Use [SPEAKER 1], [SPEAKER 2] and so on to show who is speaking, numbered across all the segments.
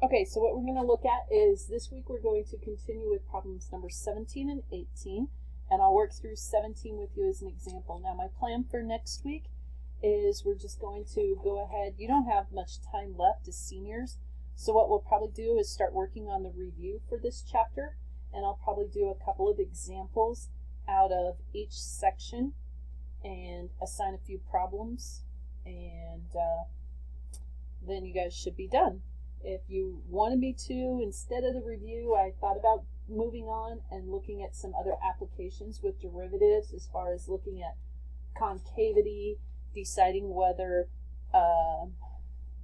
[SPEAKER 1] Okay, so what we're going to look at is this week we're going to continue with problems number 17 and 18, and I'll work through 17 with you as an example. Now my plan for next week is we're just going to go ahead. You don't have much time left as seniors, so what we'll probably do is start working on the review for this chapter, and I'll probably do a couple of examples out of each section and assign a few problems, and then you guys should be done. If you wanted me to, instead of the review, I thought about moving on and looking at some other applications with derivatives, as far as looking at concavity, deciding whether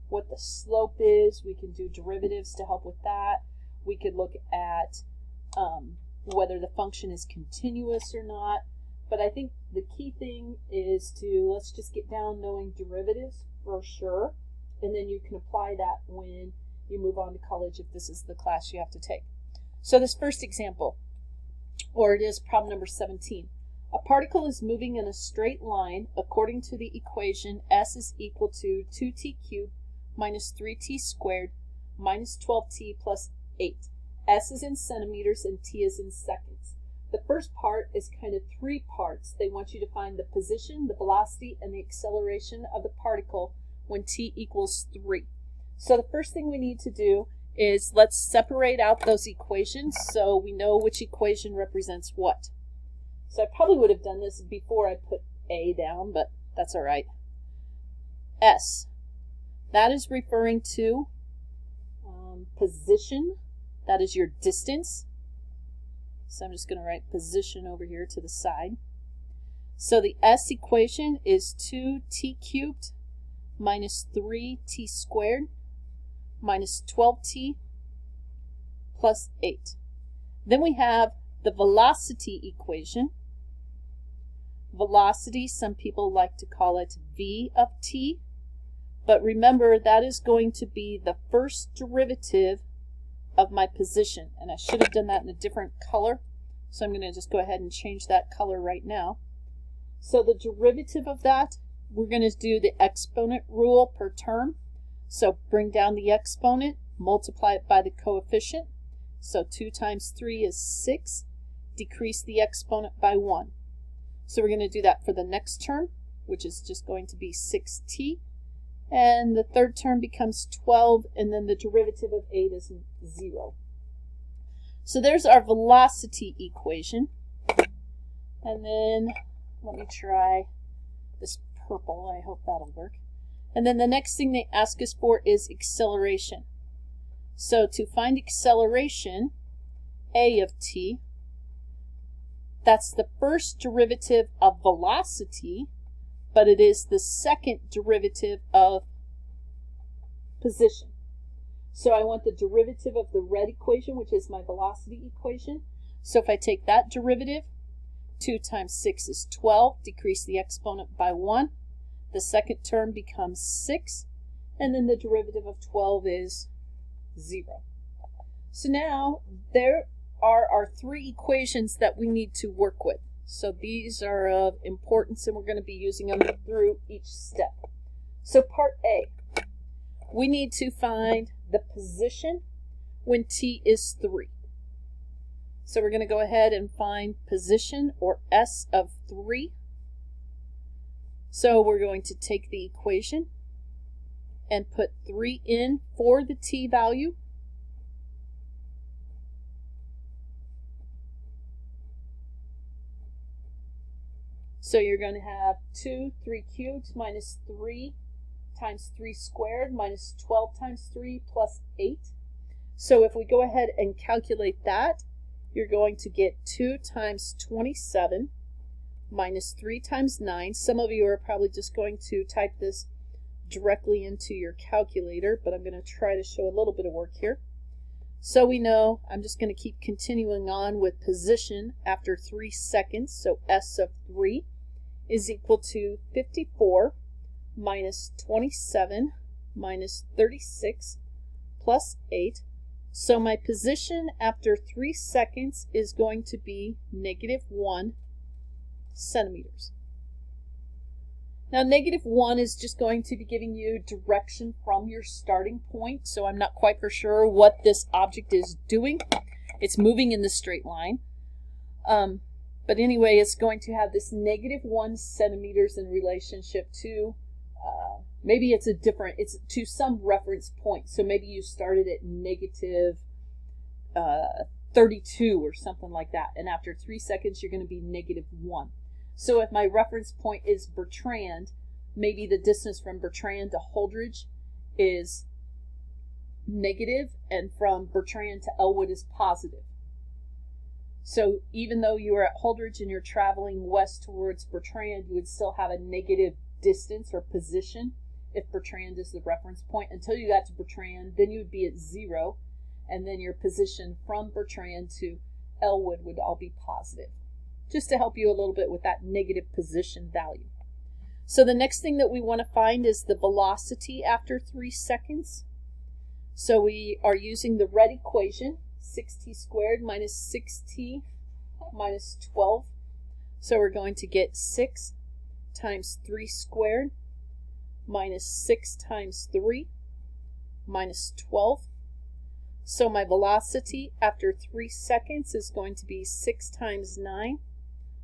[SPEAKER 1] what the slope is. We can do derivatives to help with that. We could look at whether the function is continuous or not. But I think the key thing is to, let's just get down knowing derivatives for sure, and then you can apply that when you move on to college if this is the class you have to take. So this first example, or it is problem number 17. A particle is moving in a straight line according to the equation S is equal to 2t cubed minus 3t squared minus 12t plus 8. S is in centimeters and t is in seconds. The first part is kind of three parts. They want you to find the position, the velocity, and the acceleration of the particle when t equals 3. So the first thing we need to do is let's separate out those equations so we know which equation represents what. So I probably would have done this before I put A down, but that's all right. S, that is referring to position. That is your distance. So I'm just going to write position over here to the side. So the S equation is 2t cubed minus 3t squared minus 12t plus 8. Then we have the velocity equation. Velocity, some people like to call it v of t, but remember that is going to be the first derivative of my position, and I should have done that in a different color, so I'm going to just go ahead and change that color right now. So the derivative of that, we're going to do the exponent rule per term. So bring down the exponent, multiply it by the coefficient. So 2 times 3 is 6. Decrease the exponent by 1. So we're going to do that for the next term, which is just going to be 6t. And the third term becomes 12, and then the derivative of 8 is 0. So there's our velocity equation. And then let me try this purple. I hope that'll work. And then the next thing they ask us for is acceleration. So to find acceleration, a of t, that's the first derivative of velocity, but it is the second derivative of position. So I want the derivative of the red equation, which is my velocity equation. So if I take that derivative, 2 times 6 is 12, decrease the exponent by 1. The second term becomes 6, and then the derivative of 12 is 0. So now there are our three equations that we need to work with. So these are of importance, and we're going to be using them through each step. So part A, we need to find the position when t is 3. So we're going to go ahead and find position, or S of 3. So we're going to take the equation and put 3 in for the t value. So you're going to have 2, 3 cubed minus 3 times 3 squared minus 12 times 3 plus 8. So if we go ahead and calculate that, you're going to get 2 times 27 minus 3 times 9. Some of you are probably just going to type this directly into your calculator, but I'm going to try to show a little bit of work here. So we know I'm just going to keep continuing on with position after 3 seconds. So S of 3 is equal to 54 minus 27 minus 36 plus 8. So my position after 3 seconds is going to be -1 centimeters. Now -1 is just going to be giving you direction from your starting point, so I'm not quite for sure what this object is doing. It's moving in the straight line. But anyway, it's going to have this -1 centimeters in relationship to, maybe it's it's to some reference point. So maybe you started at negative 32 or something like that. And after 3 seconds, you're going to be -1. So if my reference point is Bertrand, maybe the distance from Bertrand to Holdridge is negative, and from Bertrand to Elwood is positive. So even though you are at Holdridge and you're traveling west towards Bertrand, you would still have a negative distance or position if Bertrand is the reference point until you got to Bertrand. Then you would be at 0, and then your position from Bertrand to Elwood would all be positive, just to help you a little bit with that negative position value. So the next thing that we want to find is the velocity after 3 seconds. So we are using the red equation, 6t squared minus 6t minus 12. So we're going to get 6 times 3 squared minus 6 times 3 minus 12. So my velocity after 3 seconds is going to be 6 times 9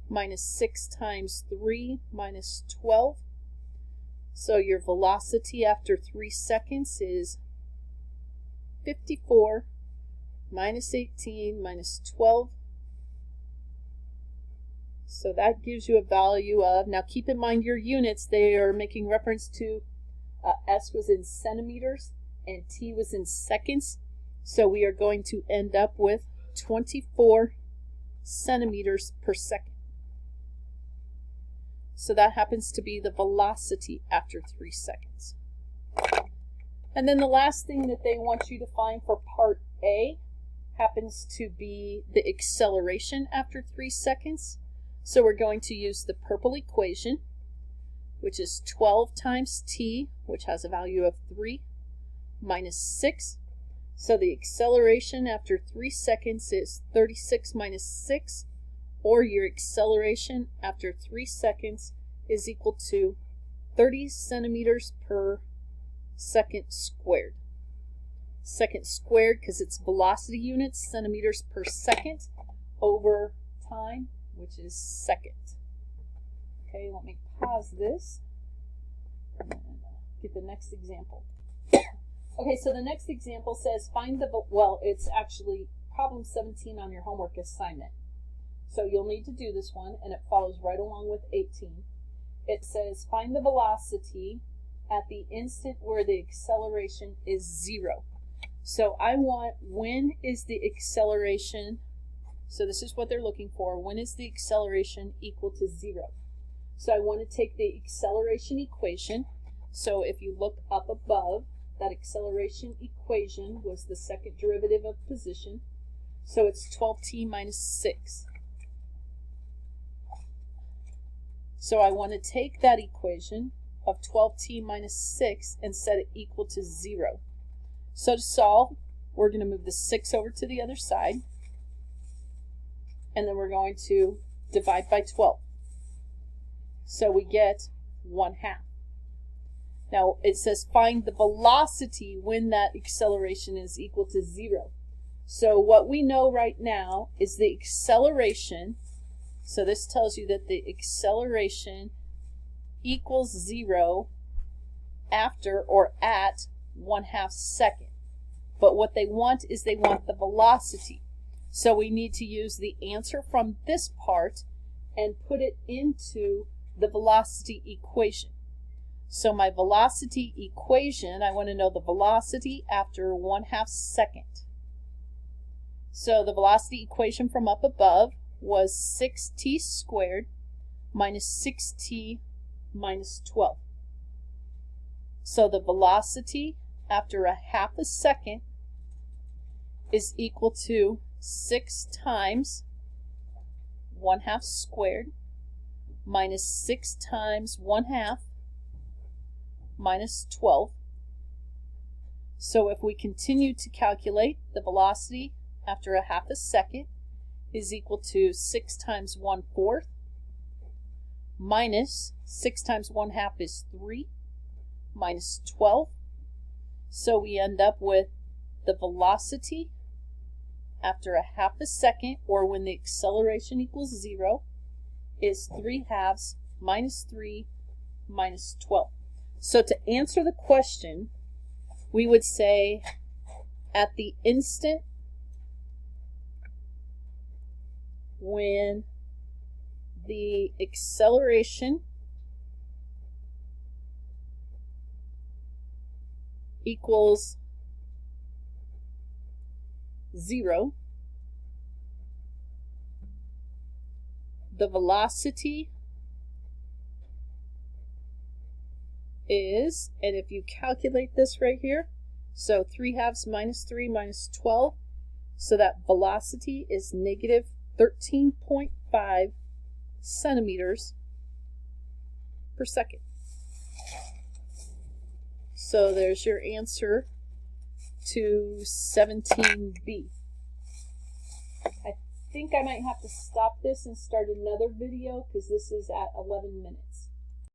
[SPEAKER 1] minus 6 times 3 minus 12. So your velocity after 3 seconds is 54 minus 18 minus 12. So that gives you a value of, now keep in mind your units, they are making reference to S was in centimeters and T was in seconds. So we are going to end up with 24 centimeters per second. So that happens to be the velocity after 3 seconds. And then the last thing that they want you to find for part A happens to be the acceleration after 3 seconds. So we're going to use the purple equation, which is 12 times t, which has a value of 3, minus 6. So the acceleration after 3 seconds is 36 minus 6, or your acceleration after 3 seconds is equal to 30 centimeters per second squared. Second squared because it's velocity units, centimeters per second, over time, which is second. Okay, let me pause this and get the next example. Okay, so the next example says find the, well, it's actually problem 17 on your homework assignment. So you'll need to do this one, and it follows right along with 18. It says find the velocity at the instant where the acceleration is 0. So I want, when is the acceleration, so this is what they're looking for, when is the acceleration equal to 0? So I want to take the acceleration equation. So if you look up above, that acceleration equation was the second derivative of position. So it's 12t minus 6. So I want to take that equation of 12t minus 6 and set it equal to 0. So to solve, we're going to move the 6 over to the other side, and then we're going to divide by 12. So we get 1/2. Now it says find the velocity when that acceleration is equal to 0. So what we know right now is the acceleration. So this tells you that the acceleration equals 0 after or at 1/2 second. But what they want is they want the velocity. So we need to use the answer from this part and put it into the velocity equation. So my velocity equation, I want to know the velocity after 1/2 second. So the velocity equation from up above was 6t squared minus 6t minus 12. So the velocity after 1/2 second is equal to 6 times 1/2 squared minus 6 times 1/2 minus 12. So if we continue to calculate, the velocity after 1/2 second is equal to 6 times 1/4 minus 6 times 1/2 is 3 minus 12. So we end up with the velocity after a half a second, or when the acceleration equals 0, is 3/2 minus 3 minus 12. So to answer the question, we would say at the instant when the acceleration equals 0, the velocity is, and if you calculate this right here, so 3/2 minus 3 minus 12, so that velocity is negative 13.5 centimeters per second. So there's your answer to 17B. I think I might have to stop this and start another video because this is at 11 minutes.